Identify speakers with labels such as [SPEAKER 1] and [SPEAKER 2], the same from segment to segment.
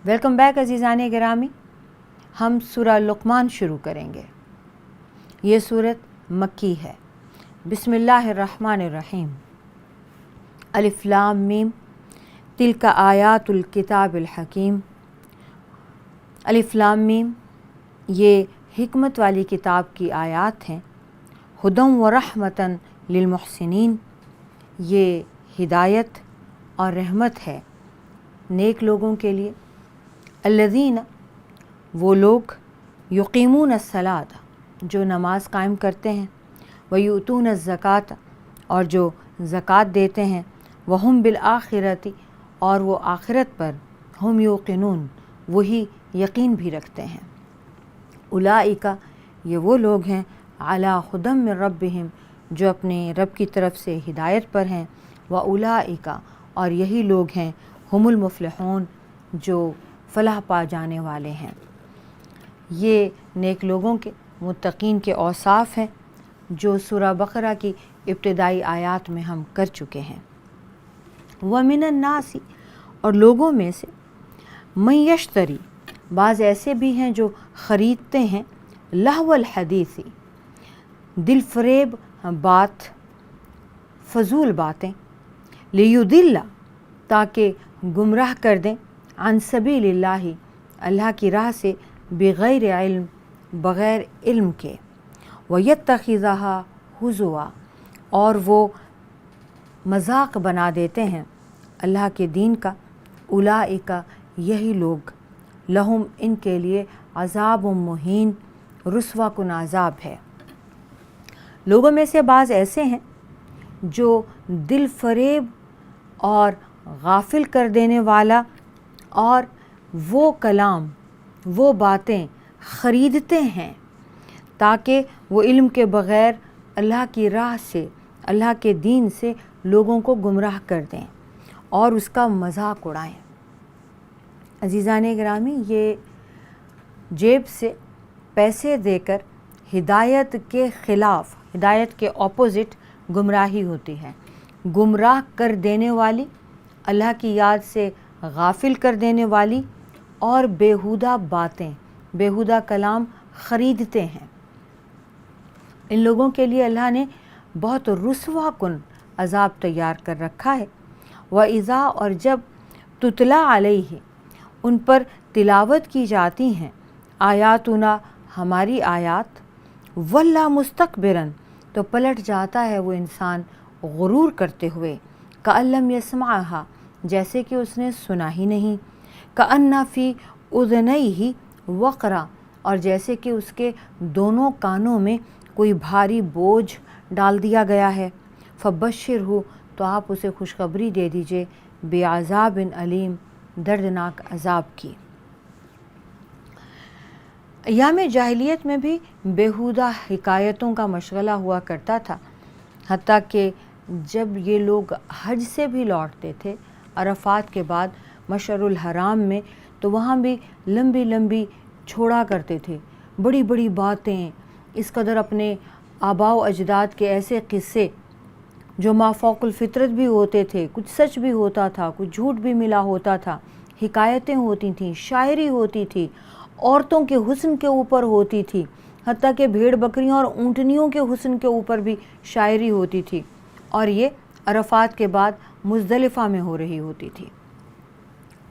[SPEAKER 1] Welcome back عزیزان گرامی. ہم سورہ لقمان شروع کریں گے. یہ سورت مکی ہے. بسم اللہ الرحمن الرحیم. الف لام میم تلک آیات الکتاب الحکیم. الف لام میم یہ حکمت والی کتاب کی آیات ہیں. ہدی و رحمتاً للمحسنین یہ ہدایت اور رحمت ہے نیک لوگوں کے لیے. الذین وہ لوگ یقیمون الصلاۃ جو نماز قائم کرتے ہیں، ویؤتون الزکوٰۃ اور جو زکوٰۃ دیتے ہیں، وہم بالآخرۃ اور وہ آخرت پر، ہم یوقنون وہی یقین بھی رکھتے ہیں. اولئک یہ وہ لوگ ہیں، علی ھدی من ربہم جو اپنے رب کی طرف سے ہدایت پر ہیں. واولئک اور یہی لوگ ہیں، ہم المفلحون جو فلاح پا جانے والے ہیں. یہ نیک لوگوں کے، متقین کے اوصاف ہیں جو سورہ بقرہ کی ابتدائی آیات میں ہم کر چکے ہیں. وَمِنَ النَّاسِ اور لوگوں میں سے، مَن یشتری بعض ایسے بھی ہیں جو خریدتے ہیں، لہو الحدیث دل فریب بات، فضول باتیں، لیضل تاکہ گمراہ کر دیں، عن سبیل اللہ اللہ کی راہ سے، بغیر علم بغیر علم کے، وَيَتَّخِذَهَا ہزوا اور وہ مذاق بنا دیتے ہیں اللہ کے دین کا. اولئک یہی لوگ، لہم ان کے لیے، عذاب مہین رسوا کن عذاب ہے. لوگوں میں سے بعض ایسے ہیں جو دل فریب اور غافل کر دینے والا اور وہ کلام، وہ باتیں خریدتے ہیں تاکہ وہ علم کے بغیر اللہ کی راہ سے، اللہ کے دین سے لوگوں کو گمراہ کر دیں اور اس کا مذاق اڑائیں. عزیزان گرامی، یہ جیب سے پیسے دے کر ہدایت کے خلاف، ہدایت کے اپوزٹ گمراہی ہوتی ہے. گمراہ کر دینے والی، اللہ کی یاد سے غافل کر دینے والی اور بیہودہ باتیں، بیہودہ کلام خریدتے ہیں. ان لوگوں کے لیے اللہ نے بہت رسوا کن عذاب تیار کر رکھا ہے. وَإِذَا اور جب تتلیٰ علیہ ان پر تلاوت کی جاتی ہیں، آیاتنا ہماری آیات، وَلَّا مُسْتَكْبِرًا تو پلٹ جاتا ہے وہ انسان غرور کرتے ہوئے، كأن لم يسمعها جیسے کہ اس نے سنا ہی نہیں، كأن فی اذنیہ وقرا اور جیسے کہ اس کے دونوں کانوں میں کوئی بھاری بوجھ ڈال دیا گیا ہے. فبشرہ تو آپ اسے خوشخبری دے دیجئے، بعذاب علیم دردناک عذاب کی. ایام جاہلیت میں بھی بیہودہ حکایتوں کا مشغلہ ہوا کرتا تھا، حتیٰ کہ جب یہ لوگ حج سے بھی لوٹتے تھے عرفات کے بعد مشعر الحرام میں، تو وہاں بھی لمبی لمبی چھوڑا کرتے تھے بڑی بڑی باتیں، اس قدر اپنے آباء و اجداد کے ایسے قصے جو مافوق الفطرت بھی ہوتے تھے، کچھ سچ بھی ہوتا تھا، کچھ جھوٹ بھی ملا ہوتا تھا. حکایتیں ہوتی تھیں، شاعری ہوتی تھی، عورتوں کے حسن کے اوپر ہوتی تھی، حتیٰ کہ بھیڑ بکریوں اور اونٹنیوں کے حسن کے اوپر بھی شاعری ہوتی تھی. اور یہ عرفات کے بعد مزدلفہ میں ہو رہی ہوتی تھی.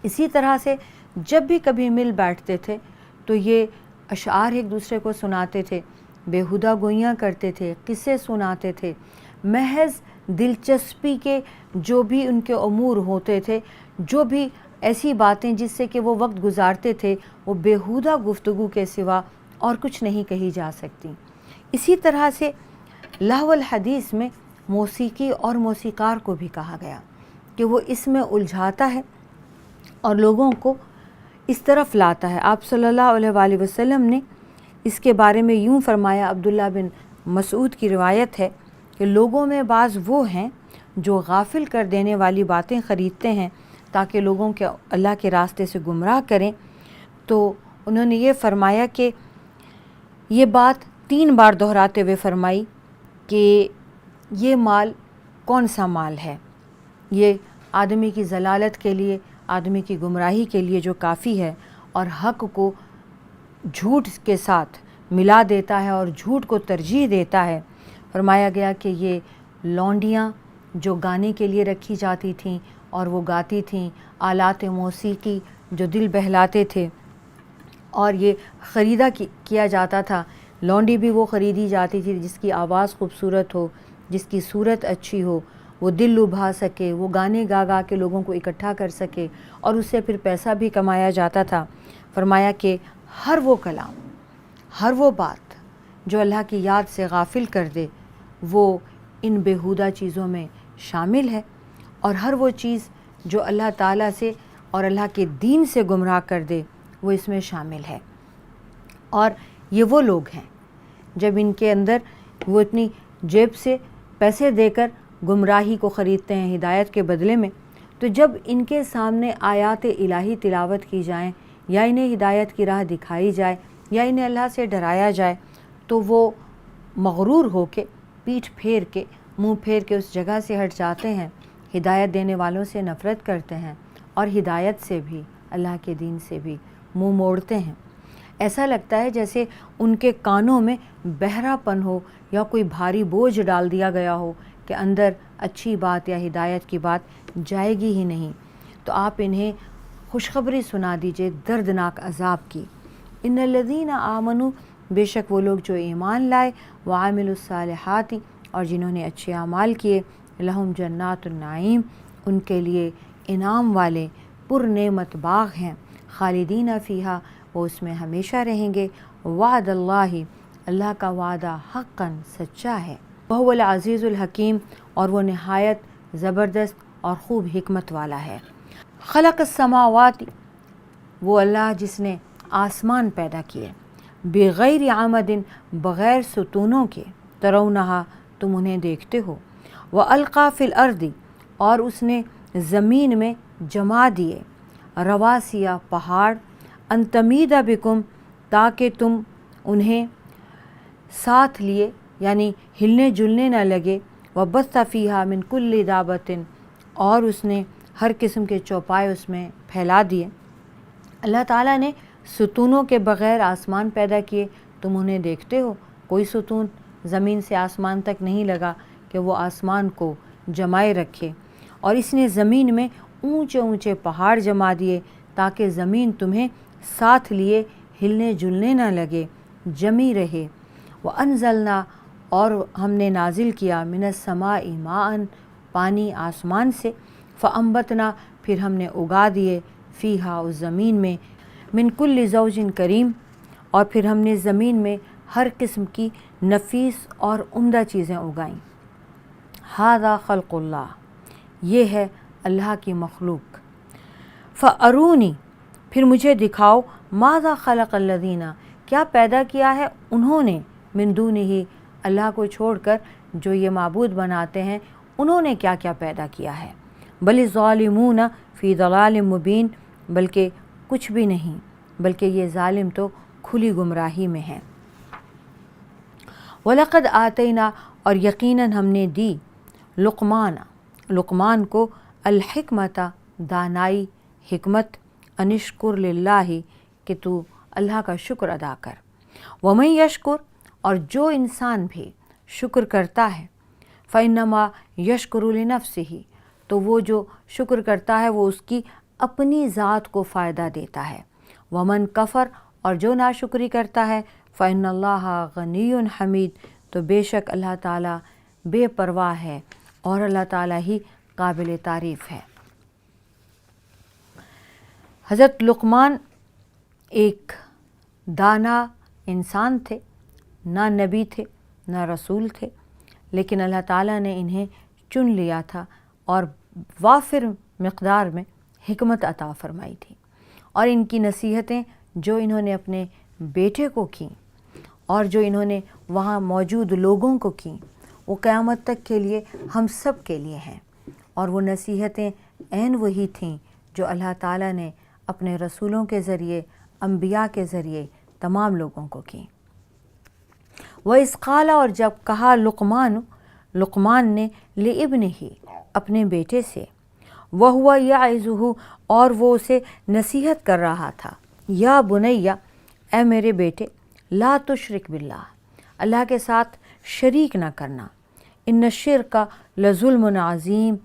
[SPEAKER 1] اسی طرح سے جب بھی کبھی مل بیٹھتے تھے تو یہ اشعار ایک دوسرے کو سناتے تھے، بیہودہ گوئیاں کرتے تھے، قصے سناتے تھے. محض دلچسپی کے جو بھی ان کے امور ہوتے تھے، جو بھی ایسی باتیں جس سے کہ وہ وقت گزارتے تھے، وہ بیہودہ گفتگو کے سوا اور کچھ نہیں کہی جا سکتی. اسی طرح سے لہو الحدیث میں موسیقی اور موسیقار کو بھی کہا گیا کہ وہ اس میں الجھاتا ہے اور لوگوں کو اس طرف لاتا ہے. آپ صلی اللہ علیہ وآلہ وسلم نے اس کے بارے میں یوں فرمایا، عبداللہ بن مسعود کی روایت ہے کہ لوگوں میں بعض وہ ہیں جو غافل کر دینے والی باتیں خریدتے ہیں تاکہ لوگوں کے اللہ کے راستے سے گمراہ کریں. تو انہوں نے یہ فرمایا کہ یہ بات 3 بار دہراتے ہوئے فرمائی کہ یہ مال کون سا مال ہے، یہ آدمی کی ضلالت کے لیے آدمی کی گمراہی کے لیے جو کافی ہے اور حق کو جھوٹ کے ساتھ ملا دیتا ہے اور جھوٹ کو ترجیح دیتا ہے۔ فرمایا گیا کہ یہ لونڈیاں جو گانے کے لیے رکھی جاتی تھیں اور وہ گاتی تھیں، آلات موسیقی جو دل بہلاتے تھے اور یہ خریدا کیا جاتا تھا، لونڈی بھی وہ خریدی جاتی تھی جس کی آواز خوبصورت ہو، جس کی صورت اچھی ہو، وہ دل لبھا سکے، وہ گانے گا گا کے لوگوں کو اکٹھا کر سکے اور اس سے پھر پیسہ بھی کمایا جاتا تھا۔ فرمایا کہ ہر وہ کلام، ہر وہ بات جو اللہ کی یاد سے غافل کر دے وہ ان بیہودہ چیزوں میں شامل ہے، اور ہر وہ چیز جو اللہ تعالیٰ سے اور اللہ کے دین سے گمراہ کر دے وہ اس میں شامل ہے۔ اور یہ وہ لوگ ہیں جب ان کے اندر وہ اتنی جیب سے پیسے دے کر گمراہی کو خریدتے ہیں ہدایت کے بدلے میں، تو جب ان کے سامنے آیات الہی تلاوت کی جائیں یا انہیں ہدایت کی راہ دکھائی جائے یا انہیں اللہ سے ڈرایا جائے تو وہ مغرور ہو کے پیٹھ پھیر کے منہ پھیر کے اس جگہ سے ہٹ جاتے ہیں، ہدایت دینے والوں سے نفرت کرتے ہیں اور ہدایت سے بھی، اللہ کے دین سے بھی منہ موڑتے ہیں۔ ایسا لگتا ہے جیسے ان کے کانوں میں بہرا پن ہو یا کوئی بھاری بوجھ ڈال دیا گیا ہو کہ اندر اچھی بات یا ہدایت کی بات جائے گی ہی نہیں۔ تو آپ انہیں خوشخبری سنا دیجئے دردناک عذاب کی۔ ان الذین آمنوا، بے شک وہ لوگ جو ایمان لائے، وعاملوا الصالحات، اور جنہوں نے اچھے اعمال کیے، لہم جنات النعیم، ان کے لیے انعام والے پر نعمت باغ ہیں، خالدین فیہا، وہ اس میں ہمیشہ رہیں گے، وعد اللہ، اللہ کا وعدہ حقاً سچا ہے، وہو العزیز الحکیم، اور وہ نہایت زبردست اور خوب حکمت والا ہے۔ خلق السماوات، وہ اللہ جس نے آسمان پیدا کیے، بغیر عمد، بغیر ستونوں کے، ترونہا، تم انہیں دیکھتے ہو، وَأَلْقَى فِي الْأَرْضِ، اور اس نے زمین میں جما دیے، رواسیہ، پہاڑ، ان تمید بکم، تاکہ تم انہیں ساتھ لیے یعنی ہلنے جلنے نہ لگے، وَبَثَّ فِيهَا مِن كُلِّ دَابَةٍ، اور اس نے ہر قسم کے چوپائے اس میں پھیلا دیے۔ اللہ تعالیٰ نے ستونوں کے بغیر آسمان پیدا کیے، تم انہیں دیکھتے ہو، کوئی ستون زمین سے آسمان تک نہیں لگا کہ وہ آسمان کو جمائے رکھے، اور اس نے زمین میں اونچے اونچے پہاڑ جما دیے تاکہ زمین تمہیں ساتھ لیے ہلنے جلنے نہ لگے، جمی رہے۔ وَأَنزَلْنَا، اور ہم نے نازل کیا، مِنَ السَّمَاءِ مَاءً، پانی آسمان سے، فَأَنبَتْنَا، پھر ہم نے اگا دیے، فیہا، اس زمین میں، من کل زوج کریم، اور پھر ہم نے زمین میں ہر قسم کی نفیس اور عمدہ چیزیں اگائیں۔ ھذا خلق اللہ، یہ ہے اللہ کی مخلوق۔ فَأَرُونِی، پھر مجھے دکھاؤ، ماذا خلق الذین، کیا پیدا کیا ہے انہوں نے، من دونہ، اللہ کو چھوڑ کر جو یہ معبود بناتے ہیں انہوں نے کیا کیا پیدا کیا ہے۔ بل الظالمون فی ضلال مبین، بلکہ کچھ بھی نہیں، بلکہ یہ ظالم تو کھلی گمراہی میں ہیں۔ وَلَقَدْ آتَيْنَا، اور یقیناً ہم نے دی، لقمان کو، الحکمت، دانائی، حکمت، انشکر للہ، کہ تو اللہ کا شکر ادا کر، وَمَن یشکر، اور جو انسان بھی شکر کرتا ہے، فَإِنَّمَا یشکر لنفسہ، تو وہ جو شکر کرتا ہے وہ اس کی اپنی ذات کو فائدہ دیتا ہے، وَمَن کفر، اور جو ناشکری کرتا ہے، فَإِنَّ اللَّهَ غَنِيٌّ حَمِيدٌ، تو بے شک اللہ تعالیٰ بے پرواہ ہے اور اللہ تعالیٰ ہی قابل تعریف ہے۔ حضرت لقمان ایک دانا انسان تھے، نہ نبی تھے نہ رسول تھے، لیکن اللہ تعالیٰ نے انہیں چن لیا تھا اور وافر مقدار میں حکمت عطا فرمائی تھی، اور ان کی نصیحتیں جو انہوں نے اپنے بیٹے کو کیں اور جو انہوں نے وہاں موجود لوگوں کو کیں، وہ قیامت تک کے لیے ہم سب کے لیے ہیں، اور وہ نصیحتیں عین وہی تھیں جو اللہ تعالیٰ نے اپنے رسولوں کے ذریعے، انبیاء کے ذریعے تمام لوگوں کو کیں۔ وَإِذْ قَالَ، اور جب کہا لقمان نے، لِابْنِهِ، اپنے بیٹے سے، وہو یعظہ، اور وہ اسے نصیحت کر رہا تھا، یا بنیا، اے میرے بیٹے، لا تشرک باللہ، اللہ کے ساتھ شریک نہ کرنا، ان الشرک لظلم عظیم،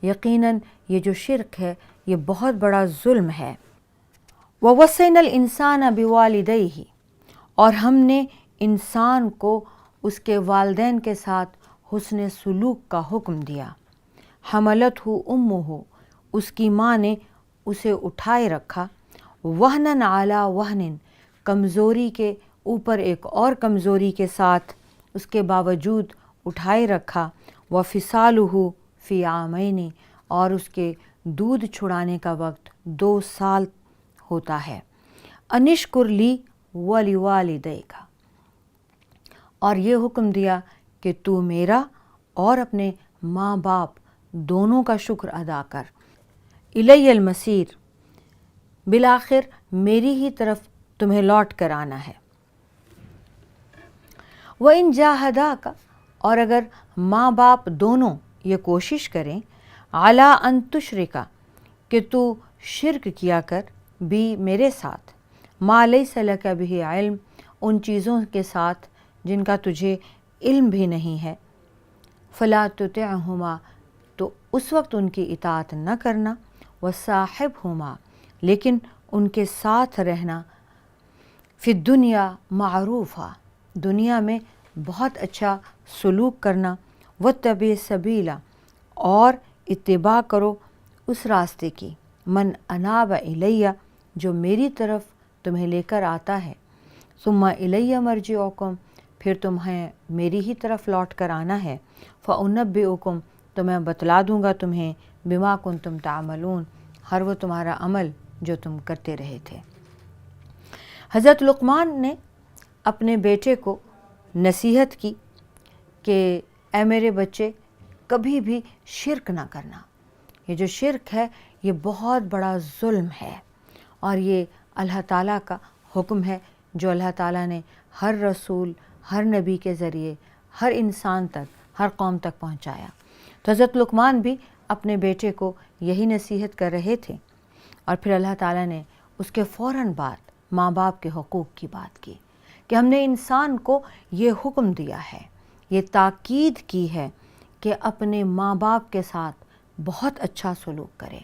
[SPEAKER 1] یقیناً یہ جو شرک ہے یہ بہت بڑا ظلم ہے۔ ووصینا الانسان بوالدیہ، اور ہم نے انسان کو اس کے والدین کے ساتھ حسن سلوک کا حکم دیا۔ حملتہ امہ، اس کی ماں نے اسے اٹھائے رکھا، وہنن علی وہن، کمزوری کے اوپر ایک اور کمزوری کے ساتھ اس کے باوجود اٹھائے رکھا، وفصالہ فی عامین، اور اس کے دودھ چھڑانے کا وقت 2 سال ہوتا ہے۔ انشکر لی ولوالدیک، اور یہ حکم دیا کہ تو میرا اور اپنے ماں باپ دونوں کا شکر ادا کر۔ الی المصیر، بالآخر میری ہی طرف تمہیں لوٹ کر آنا ہے۔ وَإِن جَاهَدَاكَ، اور اگر ماں باپ دونوں یہ کوشش کریں، عَلَىٰ أَن تُشْرِكَ، کہ تو شرک کیا کر بھی میرے ساتھ، مَا لَيْسَ لَكَ بِهِ علم، ان چیزوں کے ساتھ جن کا تجھے علم بھی نہیں ہے، فَلَا تُطِعْهُمَا، تو اس وقت ان کی اطاعت نہ کرنا، وَصَاحِبْهُمَا، لیکن ان کے ساتھ رہنا، فی الدنیا معروفا، دنیا میں بہت اچھا سلوک کرنا، وَاتَّبِعْ سَبِیلَ، اور اتباع کرو اس راستے کی، من اناب الیہ، جو میری طرف تمہیں لے کر آتا ہے، ثم الی مرجعکم، پھر تمہیں میری ہی طرف لوٹ کر آنا ہے، فانبئکم، تو میں بتلا دوں گا تمہیں، بما کنتم تعملون، ہر وہ تمہارا عمل جو تم کرتے رہے تھے۔ حضرت لقمان نے اپنے بیٹے کو نصیحت کی کہ اے میرے بچے، کبھی بھی شرک نہ کرنا، یہ جو شرک ہے یہ بہت بڑا ظلم ہے، اور یہ اللہ تعالیٰ کا حکم ہے جو اللہ تعالیٰ نے ہر رسول، ہر نبی کے ذریعے ہر انسان تک، ہر قوم تک پہنچایا۔ تو حضرت لقمان بھی اپنے بیٹے کو یہی نصیحت کر رہے تھے، اور پھر اللہ تعالیٰ نے اس کے فوراً بعد ماں باپ کے حقوق کی بات کی کہ ہم نے انسان کو یہ حکم دیا ہے، یہ تاکید کی ہے کہ اپنے ماں باپ کے ساتھ بہت اچھا سلوک کرے۔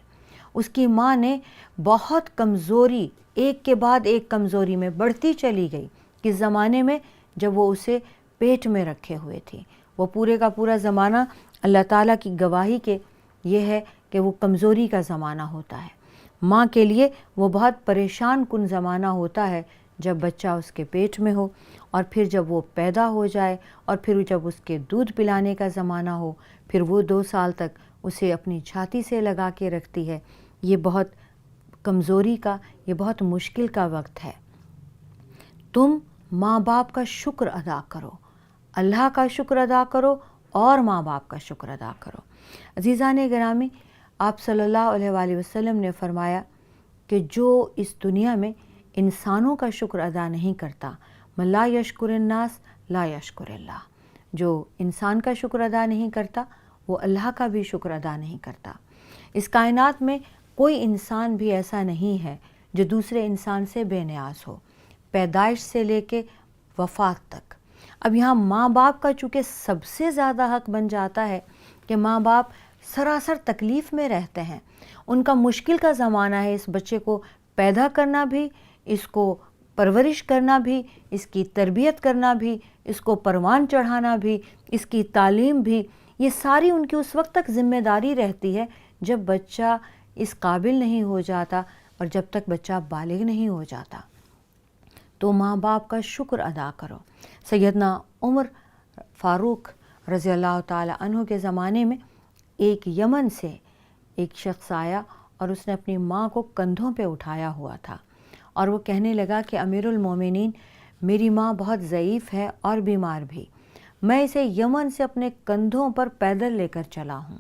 [SPEAKER 1] اس کی ماں نے بہت کمزوری، ایک کے بعد ایک کمزوری میں بڑھتی چلی گئی، کس زمانے میں جب وہ اسے پیٹ میں رکھے ہوئے تھی۔ وہ پورے کا پورا زمانہ اللہ تعالیٰ کی گواہی کے یہ ہے کہ وہ کمزوری کا زمانہ ہوتا ہے۔ ماں کے لیے وہ بہت پریشان کن زمانہ ہوتا ہے جب بچہ اس کے پیٹ میں ہو، اور پھر جب وہ پیدا ہو جائے، اور پھر جب اس کے دودھ پلانے کا زمانہ ہو، پھر وہ 2 سال تک اسے اپنی چھاتی سے لگا کے رکھتی ہے۔ یہ بہت کمزوری کا، یہ بہت مشکل کا وقت ہے۔ تم ماں باپ کا شکر ادا کرو، اللہ کا شکر ادا کرو اور ماں باپ کا شکر ادا کرو۔ عزیزان گرامی، آپ صلی اللہ علیہ وآلہ وسلم نے فرمایا کہ جو اس دنیا میں انسانوں کا شکر ادا نہیں کرتا، من لا یشکر الناس لا یشکر اللہ، جو انسان کا شکر ادا نہیں کرتا وہ اللہ کا بھی شکر ادا نہیں کرتا۔ اس کائنات میں کوئی انسان بھی ایسا نہیں ہے جو دوسرے انسان سے بے نیاز ہو، پیدائش سے لے کے وفات تک۔ اب یہاں ماں باپ کا چونکہ سب سے زیادہ حق بن جاتا ہے کہ ماں باپ سراسر تکلیف میں رہتے ہیں، ان کا مشکل کا زمانہ ہے، اس بچے کو پیدا کرنا بھی، اس کو پرورش کرنا بھی، اس کی تربیت کرنا بھی، اس کو پروان چڑھانا بھی، اس کی تعلیم بھی، یہ ساری ان کی اس وقت تک ذمہ داری رہتی ہے جب بچہ اس قابل نہیں ہو جاتا اور جب تک بچہ بالغ نہیں ہو جاتا۔ تو ماں باپ کا شکر ادا کرو۔ سیدنا عمر فاروق رضی اللہ تعالی عنہ کے زمانے میں ایک یمن سے ایک شخص آیا اور اس نے اپنی ماں کو کندھوں پہ اٹھایا ہوا تھا، اور وہ کہنے لگا کہ امیر المومنین، میری ماں بہت ضعیف ہے اور بیمار بھی، میں اسے یمن سے اپنے کندھوں پر پیدل لے کر چلا ہوں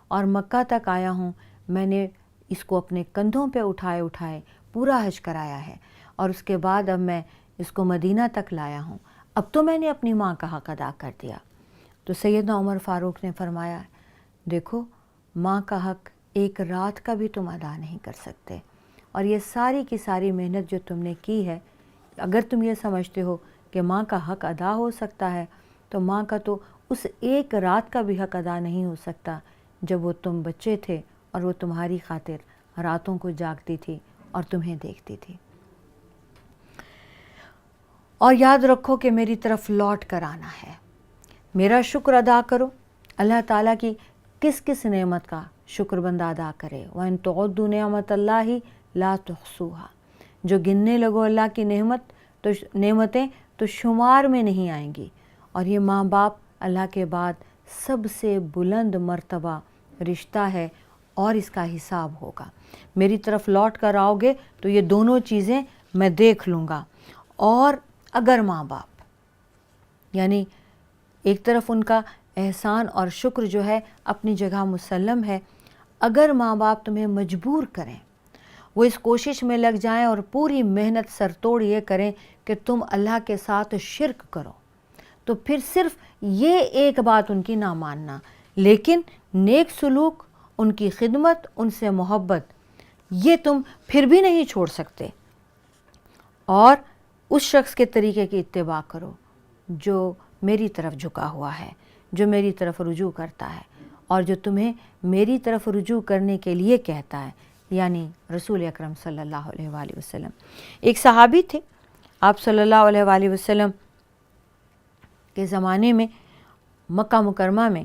[SPEAKER 1] اور مکہ تک آیا ہوں، میں نے اس کو اپنے کندھوں پہ اٹھائے اٹھائے پورا حج کرایا ہے، اور اس کے بعد اب میں اس کو مدینہ تک لایا ہوں، اب تو میں نے اپنی ماں کا حق ادا کر دیا۔ تو سیدنا عمر فاروق نے فرمایا، دیکھو ماں کا حق ایک رات کا بھی تم ادا نہیں کر سکتے۔ اور یہ ساری کی ساری محنت جو تم نے کی ہے، اگر تم یہ سمجھتے ہو کہ ماں کا حق ادا ہو سکتا ہے، تو ماں کا تو اس ایک رات کا بھی حق ادا نہیں ہو سکتا جب وہ تم بچے تھے اور وہ تمہاری خاطر راتوں کو جاگتی تھی اور تمہیں دیکھتی تھی۔ اور یاد رکھو کہ میری طرف لوٹ کر آنا ہے، میرا شکر ادا کرو۔ اللہ تعالیٰ کی کس کس نعمت کا شکر بندہ ادا کرے؟ وَإِن تُعُدُّوا نِعْمَتَ اللَّهِ لَا تُحْصُوهَا، جو گننے لگو اللہ کی نعمتیں تو شمار میں نہیں آئیں گی۔ اور یہ ماں باپ اللہ کے بعد سب سے بلند مرتبہ رشتہ ہے اور اس کا حساب ہوگا۔ میری طرف لوٹ کر آؤ گے تو یہ دونوں چیزیں میں دیکھ لوں گا۔ اور اگر ماں باپ، یعنی ایک طرف ان کا احسان اور شکر جو ہے اپنی جگہ مسلم ہے، اگر ماں باپ تمہیں مجبور کریں، وہ اس کوشش میں لگ جائیں اور پوری محنت سر توڑ یہ کریں کہ تم اللہ کے ساتھ شرک کرو، تو پھر صرف یہ ایک بات ان کی نہ ماننا، لیکن نیک سلوک، ان کی خدمت، ان سے محبت، یہ تم پھر بھی نہیں چھوڑ سکتے۔ اور اس شخص کے طریقے کی اتباع کرو جو میری طرف جھکا ہوا ہے، جو میری طرف رجوع کرتا ہے، اور جو تمہیں میری طرف رجوع کرنے کے لیے کہتا ہے، یعنی رسول اکرم صلی اللہ علیہ وآلہ وسلم۔ ایک صحابی تھے، آپ صلی اللہ علیہ وآلہ وسلم کے زمانے میں مکہ مکرمہ میں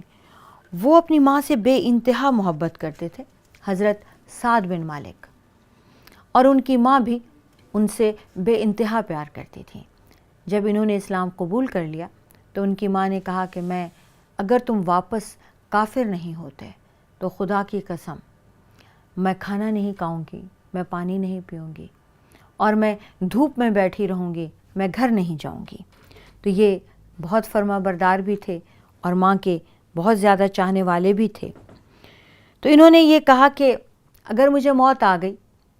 [SPEAKER 1] وہ اپنی ماں سے بے انتہا محبت کرتے تھے، حضرت سعد بن مالک، اور ان کی ماں بھی ان سے بے انتہا پیار کرتی تھی۔ جب انہوں نے اسلام قبول کر لیا تو ان کی ماں نے کہا کہ اگر تم واپس کافر نہیں ہوتے تو خدا کی قسم میں کھانا نہیں کھاؤں گی، میں پانی نہیں پیوں گی، اور میں دھوپ میں بیٹھی رہوں گی، میں گھر نہیں جاؤں گی۔ تو یہ بہت فرما بردار بھی تھے اور ماں کے بہت زیادہ چاہنے والے بھی تھے۔ تو انہوں نے یہ کہا کہ اگر مجھے موت آ گئی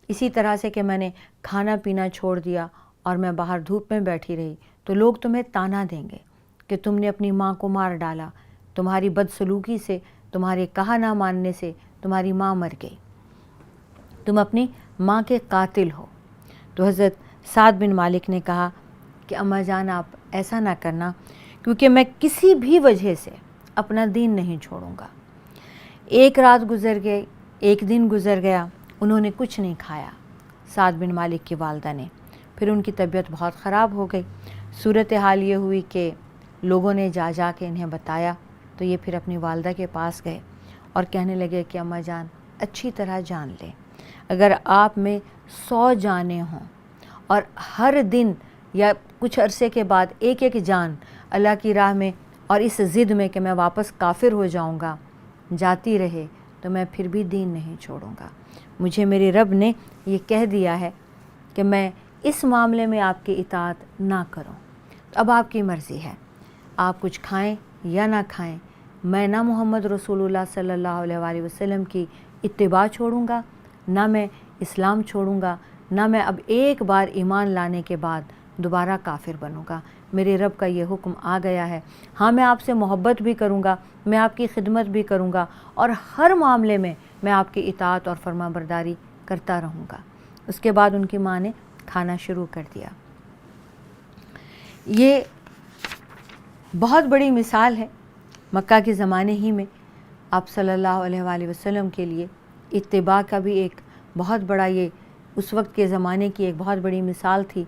[SPEAKER 1] اسی طرح سے کہ میں نے کھانا پینا چھوڑ دیا اور میں باہر دھوپ میں بیٹھی رہی، تو لوگ تمہیں تانا دیں گے کہ تم نے اپنی ماں کو مار ڈالا، تمہاری بدسلوکی سے، تمہارے کہا نہ ماننے سے تمہاری ماں مر گئی، تم اپنی ماں کے قاتل ہو۔ تو حضرت سعد بن مالک نے کہا کہ اماں جان آپ ایسا نہ کرنا، کیونکہ میں کسی بھی وجہ سے اپنا دین نہیں چھوڑوں گا۔ ایک رات گزر گئی، ایک دن گزر گیا، انہوں نے کچھ نہیں کھایا، سعد بن مالک کی والدہ نے۔ پھر ان کی طبیعت بہت خراب ہو گئی۔ صورتحال یہ ہوئی کہ لوگوں نے جا کے انہیں بتایا، تو یہ پھر اپنی والدہ کے پاس گئے اور کہنے لگے کہ اماں جان اچھی طرح جان لیں، اگر آپ میں 100 جانیں ہوں اور ہر دن یا کچھ عرصے کے بعد ایک ایک جان اللہ کی راہ میں اور اس ضد میں کہ میں واپس کافر ہو جاؤں گا جاتی رہے، تو میں پھر بھی دین نہیں چھوڑوں گا۔ مجھے میرے رب نے یہ کہہ دیا ہے کہ میں اس معاملے میں آپ کی اطاعت نہ کروں، اب آپ کی مرضی ہے، آپ کچھ کھائیں یا نہ کھائیں، میں نہ محمد رسول اللہ صلی اللہ علیہ وآلہ وسلم کی اتباع چھوڑوں گا، نہ میں اسلام چھوڑوں گا، نہ میں اب ایک بار ایمان لانے کے بعد دوبارہ کافر بنوں گا۔ میرے رب کا یہ حکم آ گیا ہے۔ ہاں میں آپ سے محبت بھی کروں گا، میں آپ کی خدمت بھی کروں گا، اور ہر معاملے میں میں آپ کی اطاعت اور فرما برداری کرتا رہوں گا۔ اس کے بعد ان کی ماں نے کھانا شروع کر دیا۔ یہ بہت بڑی مثال ہے مکہ کے زمانے ہی میں آپ صلی اللہ علیہ وآلہ وسلم کے لیے اتباع کا بھی ایک بہت بڑا، یہ اس وقت کے زمانے کی ایک بہت بڑی مثال تھی،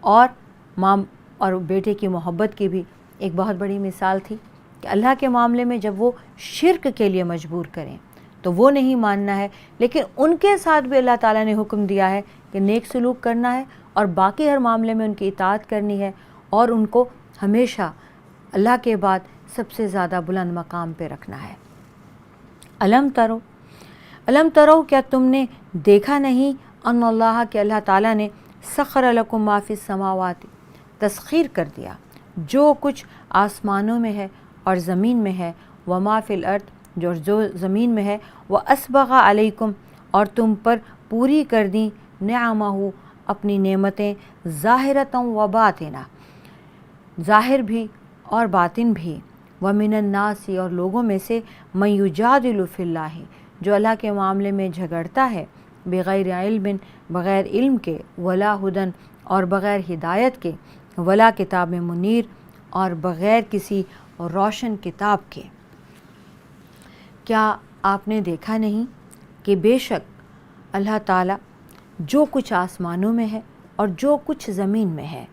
[SPEAKER 1] اور ماں اور بیٹے کی محبت کی بھی ایک بہت بڑی مثال تھی کہ اللہ کے معاملے میں جب وہ شرک کے لیے مجبور کریں تو وہ نہیں ماننا ہے، لیکن ان کے ساتھ بھی اللہ تعالیٰ نے حکم دیا ہے کہ نیک سلوک کرنا ہے اور باقی ہر معاملے میں ان کی اطاعت کرنی ہے، اور ان کو ہمیشہ اللہ کے بعد سب سے زیادہ بلند مقام پہ رکھنا ہے۔ علم ترو، کیا تم نے دیکھا نہیں، ان اللہ کہ اللہ تعالیٰ نے سخر لکم ما فی السماوات، تسخیر کر دیا جو کچھ آسمانوں میں ہے اور زمین میں ہے، وما فی الارض، جو زمین میں ہے، واسبغ علیکم، اور تم پر پوری کر دیں نعمہ، اپنی نعمتیں، ظاہرۃ و باطنہ، ظاہر بھی اور باطن بھی، ومن الناس، اور لوگوں میں سے من یجادل فی اللہ، جو اللہ کے معاملے میں جھگڑتا ہے بغیر علم، بغیر علم کے، ولا ہدن اور بغیر ہدایت کے، ولا کتاب منیر اور بغیر کسی روشن کتاب کے۔ کیا آپ نے دیکھا نہیں کہ بے شک اللہ تعالیٰ جو کچھ آسمانوں میں ہے اور جو کچھ زمین میں ہے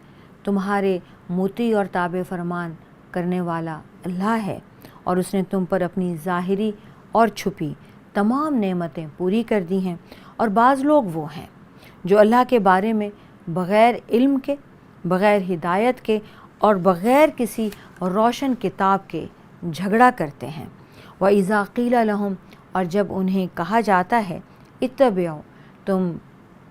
[SPEAKER 1] تمہارے مطیع اور تابع فرمان کرنے والا اللہ ہے، اور اس نے تم پر اپنی ظاہری اور چھپی تمام نعمتیں پوری کر دی ہیں۔ اور بعض لوگ وہ ہیں جو اللہ کے بارے میں بغیر علم کے، بغیر ہدایت کے اور بغیر کسی روشن کتاب کے جھگڑا کرتے ہیں۔ وَإِذَا قِيلَ لَهُمْ اور جب انہیں کہا جاتا ہے اتبعوا تم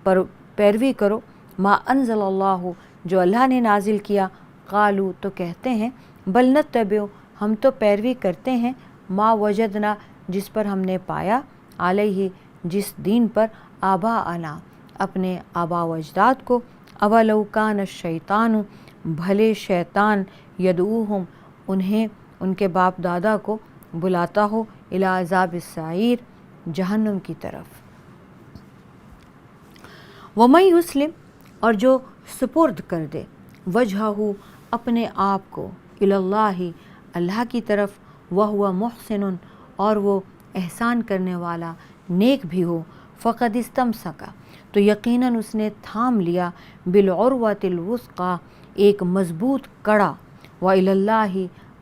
[SPEAKER 1] پر پیروی کرو ما انزل اللہ جو اللہ نے نازل کیا، قالوا تو کہتے ہیں بل نتبع ہم تو پیروی کرتے ہیں ما وجدنا جس پر ہم نے پایا، علیہ جس دین پر، آباءنا اپنے آبا و اجداد کو، اولو کان الشیطان بھلے شیطان یدعوہم انہیں ان کے باپ دادا کو بلاتا ہو الی عذاب السعیر جہنم کی طرف۔ وَمَن یسلم اور جو سپرد کر دے وجہہ اپنے آپ کو الی اللہ اللہ کی طرف، وہو محسن اور وہ احسان کرنے والا نیک بھی ہو، فقد استمسک تو یقیناً اس نے تھام لیا بالعروۃ الوثقی ایک مضبوط کڑا، وإلی اللہ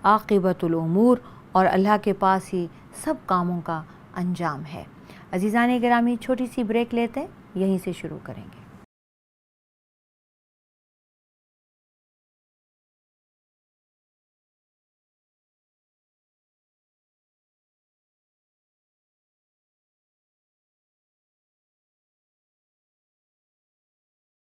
[SPEAKER 1] عاقبۃ الامور اور اللہ کے پاس ہی سب کاموں کا انجام ہے۔ عزیزان گرامی، چھوٹی سی بریک لیتے ہیں، یہیں سے شروع کریں گے۔